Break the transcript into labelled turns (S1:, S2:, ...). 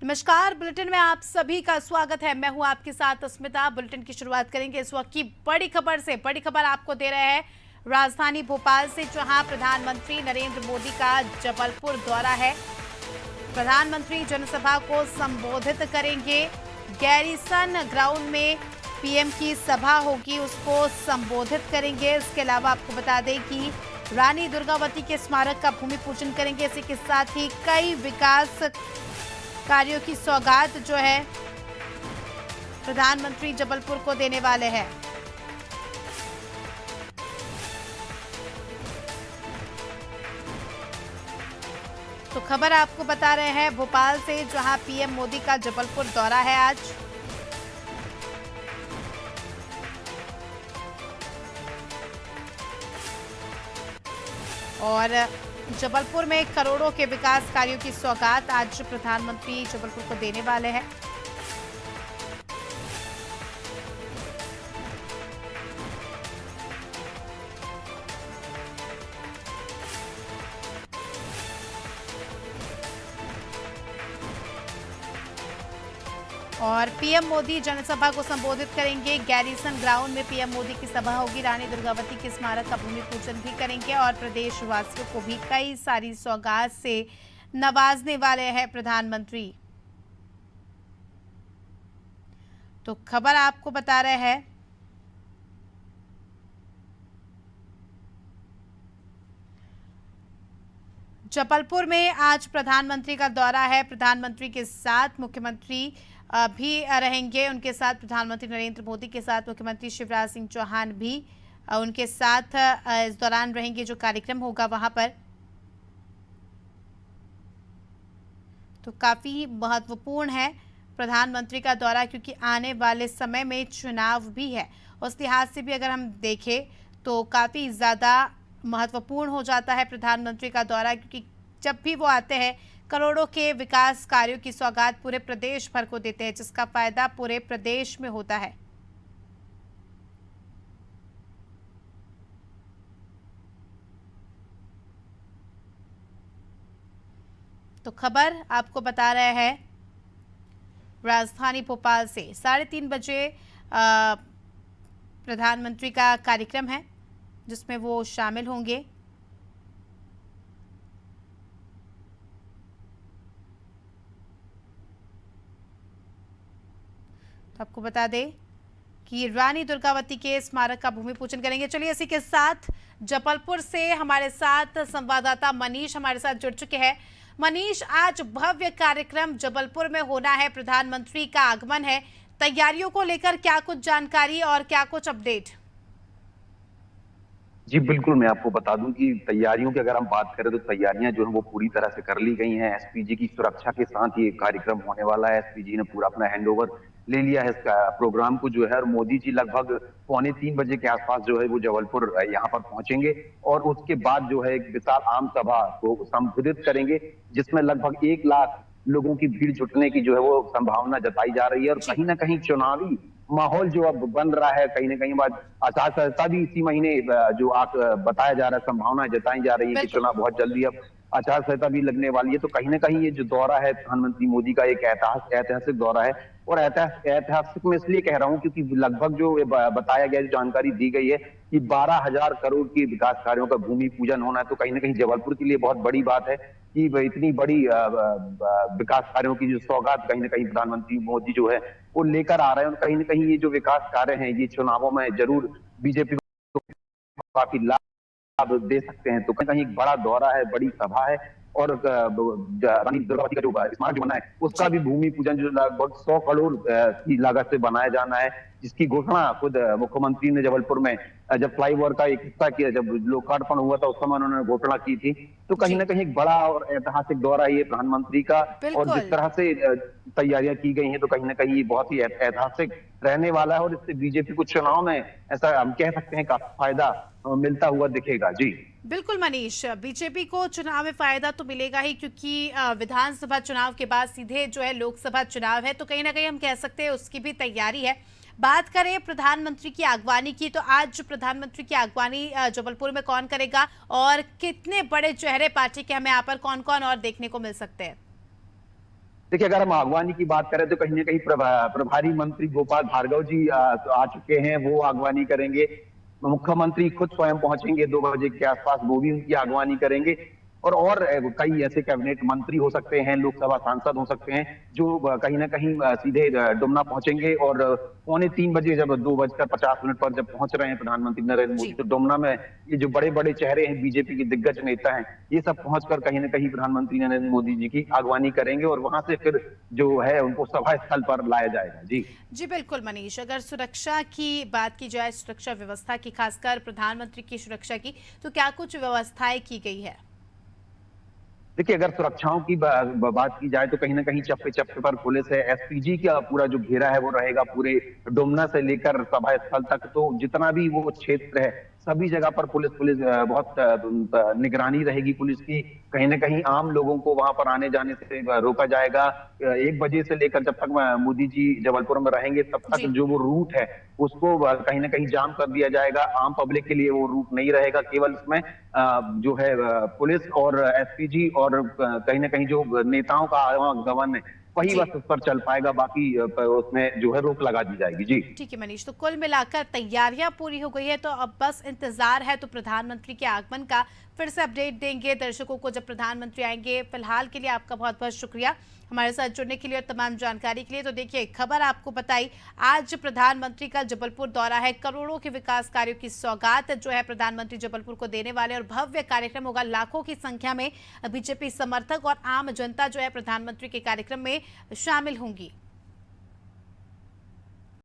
S1: नमस्कार। बुलेटिन में आप सभी का स्वागत है। मैं हूं आपके साथ अस्मिता। बुलेटिन की शुरुआत करेंगे इस वक्त की बड़ी खबर से। बड़ी खबर आपको दे रहे हैं राजधानी भोपाल से, जहां प्रधानमंत्री नरेंद्र मोदी का जबलपुर दौरा है। प्रधानमंत्री जनसभा को संबोधित करेंगे। गैरीसन ग्राउंड में पीएम की सभा होगी, उसको संबोधित करेंगे। इसके अलावा आपको बता दें कि रानी दुर्गावती के स्मारक का भूमि पूजन करेंगे। इसी के साथ ही कई विकास कार्यों की सौगात जो है प्रधानमंत्री जबलपुर को देने वाले हैं। तो खबर आपको बता रहे हैं भोपाल से, जहां पीएम मोदी का जबलपुर दौरा है आज। और जबलपुर में करोड़ों के विकास कार्यों की सौगात आज प्रधानमंत्री जबलपुर को देने वाले हैं। और पीएम मोदी जनसभा को संबोधित करेंगे। गैरीसन ग्राउंड में पीएम मोदी की सभा होगी। रानी दुर्गावती के स्मारक का भूमि पूजन भी करेंगे और प्रदेशवासियों को भी कई सारी सौगात से नवाजने वाले हैं प्रधानमंत्री। तो खबर आपको बता रहे हैं जबलपुर में आज प्रधानमंत्री का दौरा है। प्रधानमंत्री के साथ मुख्यमंत्री भी रहेंगे। उनके साथ प्रधानमंत्री नरेंद्र मोदी के साथ मुख्यमंत्री शिवराज सिंह चौहान भी उनके साथ इस दौरान रहेंगे। जो कार्यक्रम होगा वहां पर तो काफी महत्वपूर्ण है प्रधानमंत्री का दौरा, क्योंकि आने वाले समय में चुनाव भी है। उस लिहाज से भी अगर हम देखें तो काफी ज्यादा महत्वपूर्ण हो जाता है प्रधानमंत्री का दौरा, क्योंकि जब भी वो आते हैं करोड़ों के विकास कार्यों की सौगात पूरे प्रदेश भर को देते हैं, जिसका फायदा पूरे प्रदेश में होता है। तो खबर आपको बता रहे हैं राजधानी भोपाल से। 3:30 बजे प्रधानमंत्री का कार्यक्रम है, जिसमें वो शामिल होंगे। तो आपको बता दें कि रानी दुर्गावती के स्मारक का भूमि पूजन करेंगे। चलिए, इसी के साथ जबलपुर से हमारे साथ संवाददाता मनीष हमारे साथ जुड़ चुके हैं। मनीष, आज भव्य कार्यक्रम जबलपुर में होना है, प्रधानमंत्री का आगमन है। तैयारियों को लेकर क्या कुछ जानकारी और क्या कुछ अपडेट?
S2: जी बिल्कुल, मैं आपको बता दूं कि तैयारियों की अगर हम बात करें तो तैयारियां जो है वो पूरी तरह से कर ली गई हैं। एसपीजी की सुरक्षा के साथ ये कार्यक्रम होने वाला है। एसपीजी ने पूरा अपना हैंडओवर ले लिया है इसका प्रोग्राम को जो है। और मोदी जी लगभग 2:45 के आसपास जो है वो जबलपुर यहाँ पर पहुंचेंगे और उसके बाद जो है एक विशाल आम सभा को संबोधित करेंगे, जिसमें लगभग 1 लाख लोगों की भीड़ जुटने की जो है वो संभावना जताई जा रही है। और कहीं ना कहीं चुनावी माहौल जो अब बन रहा है, कहीं ना कहीं बाद आचार संहिता भी इसी महीने जो बताया जा रहा है, संभावना जताई जा रही है कि चुनाव बहुत जल्दी अब आचार संहिता भी लगने वाली है। तो कहीं ना कहीं ये जो दौरा है प्रधानमंत्री मोदी का एक ऐतिहासिक दौरा है। और ऐतिहासिक मैं इसलिए कह रहा हूँ क्योंकि लगभग जो बताया गया, जो जानकारी दी गई है कि 12,000 करोड़ की विकास कार्यों का भूमि पूजन होना है। तो कहीं ना कहीं जबलपुर के लिए बहुत बड़ी बात है कि इतनी बड़ी विकास कार्यों की जो सौगात कहीं ना कहीं प्रधानमंत्री मोदी जो है वो लेकर आ रहे हैं। और कहीं ना कहीं ये जो विकास कार्य हैं ये चुनावों में जरूर बीजेपी को काफी लाभ दे सकते हैं। तो कहीं कहीं एक बड़ा दौरा है, बड़ी सभा है। और रानी दुर्गावती का जो स्मारक जो बना है उसका भी भूमि पूजन जो लगभग 100 करोड़ की लागत से बनाया जाना है, जिसकी घोषणा खुद मुख्यमंत्री ने जबलपुर में जब फ्लाईओवर का एक हिस्सा किया, जब लोकार्पण हुआ था उस समय उन्होंने घोषणा की थी। तो कहीं ना कहीं एक बड़ा और ऐतिहासिक दौरा ये प्रधानमंत्री का। और जिस तरह से तैयारियां की गई हैं तो कहीं ना कहीं ये बहुत ही ऐतिहासिक रहने वाला है। और इससे बीजेपी को चुनाव में ऐसा हम कह सकते हैं काफी फायदा मिलता हुआ दिखेगा। जी
S1: बिल्कुल मनीष, बीजेपी को चुनाव में फायदा तो मिलेगा ही, क्योंकि विधानसभा चुनाव के बाद सीधे जो है लोकसभा चुनाव है। तो कहीं ना कहीं हम कह सकते हैं उसकी भी तैयारी है। बात करें प्रधानमंत्री की अगवानी की, तो आज प्रधानमंत्री की अगवानी जबलपुर में कौन करेगा और कितने बड़े चेहरे पार्टी के हमें यहाँ पर कौन कौन और देखने को मिल सकते हैं?
S2: देखिए, अगर हम आगवानी की बात करें तो कहीं ना कहीं प्रभारी मंत्री गोपाल भार्गव जी आ चुके हैं, वो आगवानी करेंगे। मुख्यमंत्री खुद स्वयं पहुंचेंगे 2 बजे के आसपास, वो भी उनकी आगवानी करेंगे। और कई ऐसे कैबिनेट मंत्री हो सकते हैं, लोकसभा सांसद हो सकते हैं, जो कहीं ना कहीं सीधे डुमना पहुंचेंगे। और 2:45 जब 2:50 पर जब पहुंच रहे हैं प्रधानमंत्री नरेंद्र मोदी,
S1: जी।
S2: तो डुमना में ये जो बड़े बड़े चेहरे हैं, बीजेपी के दिग्गज नेता हैं, ये सब पहुंचकर कहीं ना कहीं प्रधानमंत्री नरेंद्र मोदी जी की आगवानी करेंगे, और वहां से फिर जो है उनको सभा स्थल पर लाया जाएगा। जी।
S1: जी बिल्कुल मनीष, अगर सुरक्षा की बात की जाए, सुरक्षा व्यवस्था की, खासकर प्रधानमंत्री की सुरक्षा की, तो क्या कुछ व्यवस्थाएं की गई है?
S2: देखिए, अगर सुरक्षाओं की बात की जाए तो कहीं ना कहीं चप्पे चप्पे पर पुलिस है। एसपीजी का पूरा जो घेरा है वो रहेगा पूरे डुमना से लेकर सभा स्थल तक। तो जितना भी वो क्षेत्र है, सभी जगह पर पुलिस पुलिस बहुत निगरानी रहेगी पुलिस की। कहीं ना कहीं आम लोगों को वहां पर आने जाने से रोका जाएगा। 1 बजे से लेकर जब तक मोदी जी जबलपुर में रहेंगे, तब तक
S1: जी।
S2: जो वो रूट है उसको कहीं ना कहीं जाम कर दिया जाएगा। आम पब्लिक के लिए वो रूट नहीं रहेगा। केवल इसमें जो है पुलिस और एसपीजी और कहीं ना कहीं जो नेताओं का आवागमन है, वही
S1: जी
S2: बस उस पर चल पाएगा। बाकी उसमें जो है रोक लगा दी जाएगी। जी।
S1: ठीक है मनीष, तो कुल मिलाकर तैयारियां पूरी हो गई है, तो अब बस इंतजार है तो प्रधानमंत्री के आगमन का। फिर से अपडेट देंगे दर्शकों को जब प्रधानमंत्री आएंगे। फिलहाल के लिए आपका बहुत बहुत शुक्रिया हमारे साथ जुड़ने के लिए और तमाम जानकारी के लिए। तो देखिए, खबर आपको बताई, आज प्रधानमंत्री का जबलपुर दौरा है। करोड़ों के विकास कार्यों की सौगात जो है प्रधानमंत्री जबलपुर को देने वाले, और भव्य कार्यक्रम होगा। लाखों की संख्या में बीजेपी समर्थक और आम जनता जो है प्रधानमंत्री के कार्यक्रम में शामिल होंगी।